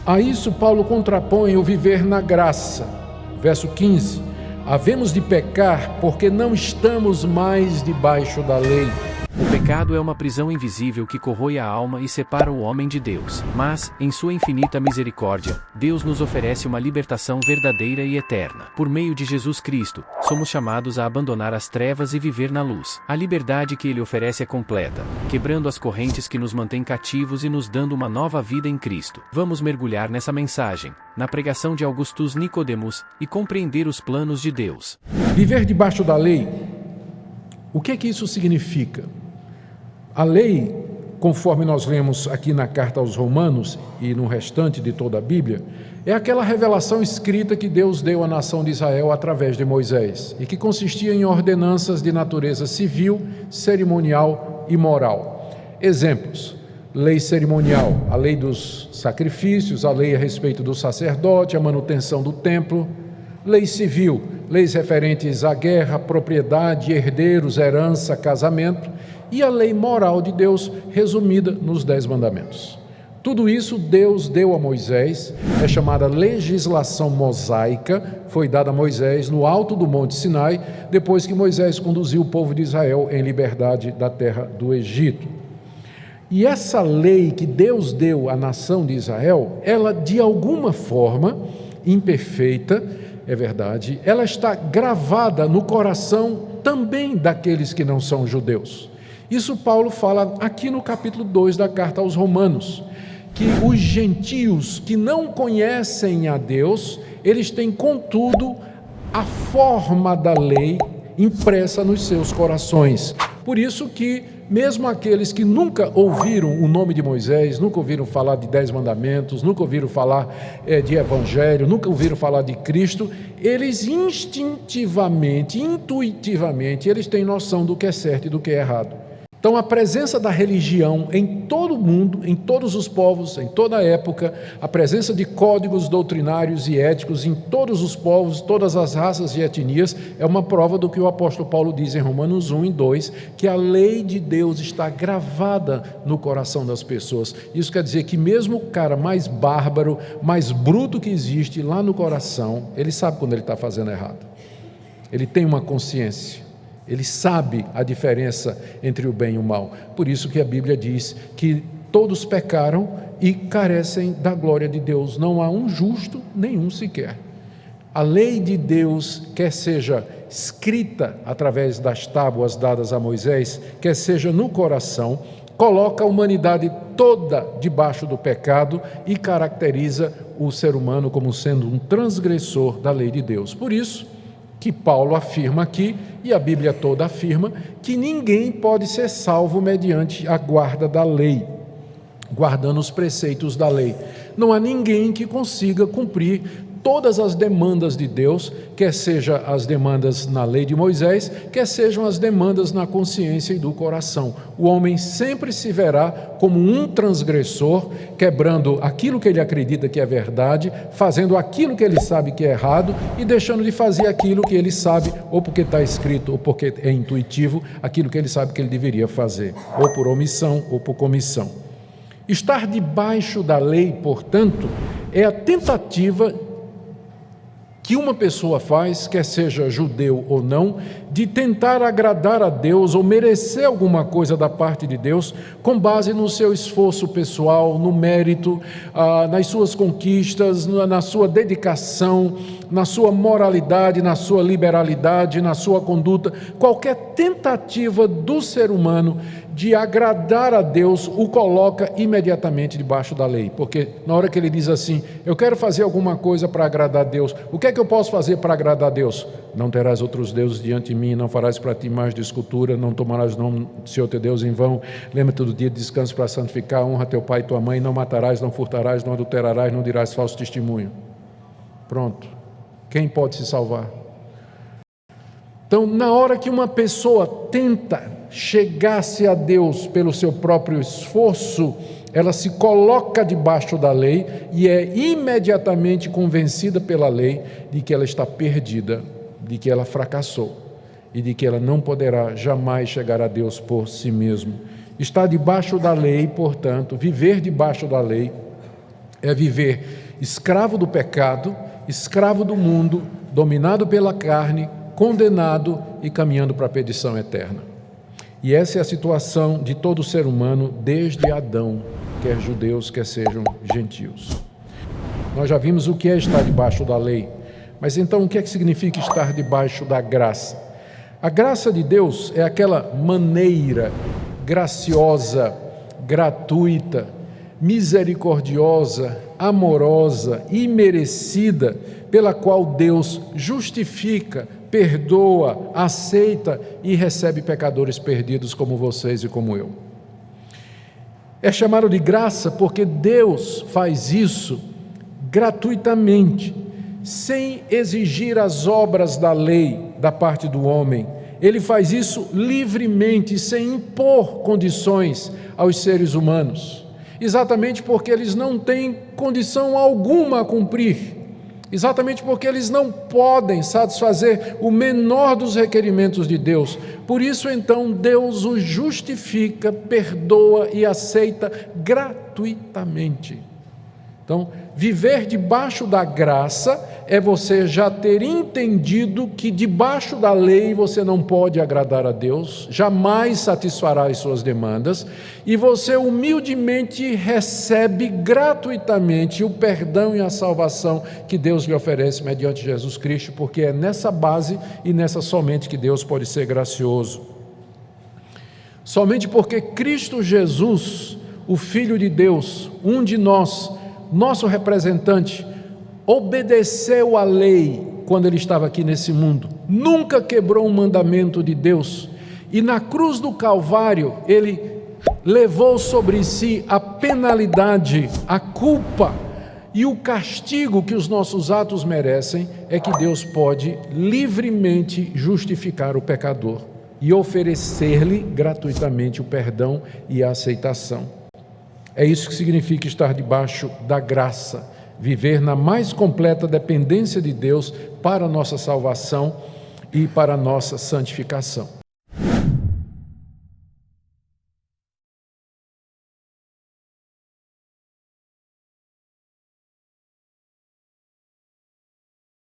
A isso Paulo contrapõe o viver na graça. Verso 15: havemos de pecar porque não estamos mais debaixo da lei. O pecado é uma prisão invisível que corrói a alma e separa o homem de Deus. Mas, em sua infinita misericórdia, Deus nos oferece uma libertação verdadeira e eterna. Por meio de Jesus Cristo, somos chamados a abandonar as trevas e viver na luz. A liberdade que Ele oferece é completa, quebrando as correntes que nos mantêm cativos e nos dando uma nova vida em Cristo. Vamos mergulhar nessa mensagem, na pregação de Augustus Nicodemos, e compreender os planos de Deus. Viver debaixo da lei, o que é que isso significa? A lei, conforme nós lemos aqui na carta aos Romanos e no restante de toda a Bíblia, é aquela revelação escrita que Deus deu à nação de Israel através de Moisés e que consistia em ordenanças de natureza civil, cerimonial e moral. Exemplos: lei cerimonial, a lei dos sacrifícios, a lei a respeito do sacerdote, a manutenção do templo. Lei civil, leis referentes à guerra, propriedade, herdeiros, herança, casamento. E a lei moral de Deus, resumida nos 10 mandamentos. Tudo isso Deus deu a Moisés, é chamada legislação mosaica, foi dada a Moisés no alto do Monte Sinai, depois que Moisés conduziu o povo de Israel em liberdade da terra do Egito. E essa lei que Deus deu à nação de Israel, ela de alguma forma, imperfeita, é verdade, ela está gravada no coração também daqueles que não são judeus. Isso Paulo fala aqui no capítulo 2 da carta aos Romanos, que os gentios que não conhecem a Deus, eles têm contudo a forma da lei impressa nos seus corações. Por isso que mesmo aqueles que nunca ouviram o nome de Moisés, nunca ouviram falar de 10 mandamentos, nunca ouviram falar de evangelho, nunca ouviram falar de Cristo, eles instintivamente, intuitivamente, eles têm noção do que é certo e do que é errado. Então a presença da religião em todo o mundo, em todos os povos, em toda a época, a presença de códigos doutrinários e éticos em todos os povos, todas as raças e etnias, é uma prova do que o apóstolo Paulo diz em Romanos 1 e 2, que a lei de Deus está gravada no coração das pessoas. Isso quer dizer que mesmo o cara mais bárbaro, mais bruto que existe lá no coração, ele sabe quando ele está fazendo errado. Ele tem uma consciência. Ele sabe a diferença entre o bem e o mal. Por isso que a Bíblia diz que todos pecaram e carecem da glória de Deus. Não há um justo, nenhum sequer. A lei de Deus, quer seja escrita através das tábuas dadas a Moisés, quer seja no coração, coloca a humanidade toda debaixo do pecado e caracteriza o ser humano como sendo um transgressor da lei de Deus. Por isso que Paulo afirma aqui, e a Bíblia toda afirma, que ninguém pode ser salvo mediante a guarda da lei, guardando os preceitos da lei. Não há ninguém que consiga cumprir todas as demandas de Deus, quer seja as demandas na lei de Moisés, quer sejam as demandas na consciência e do coração. O homem sempre se verá como um transgressor, quebrando aquilo que ele acredita que é verdade, fazendo aquilo que ele sabe que é errado e deixando de fazer aquilo que ele sabe, ou porque está escrito, ou porque é intuitivo, aquilo que ele sabe que ele deveria fazer, ou por omissão ou por comissão. Estar debaixo da lei, portanto, é a tentativa que uma pessoa faz, quer seja judeu ou não, de tentar agradar a Deus ou merecer alguma coisa da parte de Deus com base no seu esforço pessoal, no mérito, nas suas conquistas, na sua dedicação, na sua moralidade, na sua liberalidade, na sua conduta. Qualquer tentativa do ser humano de agradar a Deus o coloca imediatamente debaixo da lei, porque na hora que ele diz assim, eu quero fazer alguma coisa para agradar a Deus, o que é que eu posso fazer para agradar a Deus? Não terás outros deuses diante de mim, não farás para ti mais de escultura, não tomarás o nome do Senhor teu Deus em vão, lembra-te do dia de descanso para santificar, honra teu pai e tua mãe, não matarás, não furtarás, não adulterarás, não dirás falso testemunho. Pronto. Quem pode se salvar? Então, na hora que uma pessoa tenta chegar-se a Deus pelo seu próprio esforço, ela se coloca debaixo da lei e é imediatamente convencida pela lei de que ela está perdida, de que ela fracassou e de que ela não poderá jamais chegar a Deus por si mesmo. Estar debaixo da lei, portanto, viver debaixo da lei, é viver escravo do pecado, escravo do mundo, dominado pela carne, condenado e caminhando para a perdição eterna. E essa é a situação de todo ser humano desde Adão, quer judeus, quer sejam gentios. Nós já vimos o que é estar debaixo da lei, mas então o que é que significa estar debaixo da graça? A graça de Deus é aquela maneira graciosa, gratuita, misericordiosa, amorosa, imerecida, pela qual Deus justifica, perdoa, aceita e recebe pecadores perdidos como vocês e como eu. É chamado de graça porque Deus faz isso gratuitamente, sem exigir as obras da lei da parte do homem. Ele faz isso livremente, sem impor condições aos seres humanos, exatamente porque eles não têm condição alguma a cumprir, exatamente porque eles não podem satisfazer o menor dos requerimentos de Deus. Por isso, então, Deus os justifica, perdoa e aceita gratuitamente. Então, viver debaixo da graça é você já ter entendido que debaixo da lei você não pode agradar a Deus, jamais satisfará as suas demandas, e você humildemente recebe gratuitamente o perdão e a salvação que Deus lhe oferece mediante Jesus Cristo, porque é nessa base e nessa somente que Deus pode ser gracioso. Somente porque Cristo Jesus, o Filho de Deus, um de nós, nosso representante, obedeceu à lei quando ele estava aqui nesse mundo, nunca quebrou um mandamento de Deus, e na cruz do Calvário ele levou sobre si a penalidade, a culpa e o castigo que os nossos atos merecem. É que Deus pode livremente justificar o pecador e oferecer-lhe gratuitamente o perdão e a aceitação. É isso que significa estar debaixo da graça, viver na mais completa dependência de Deus para a nossa salvação e para a nossa santificação.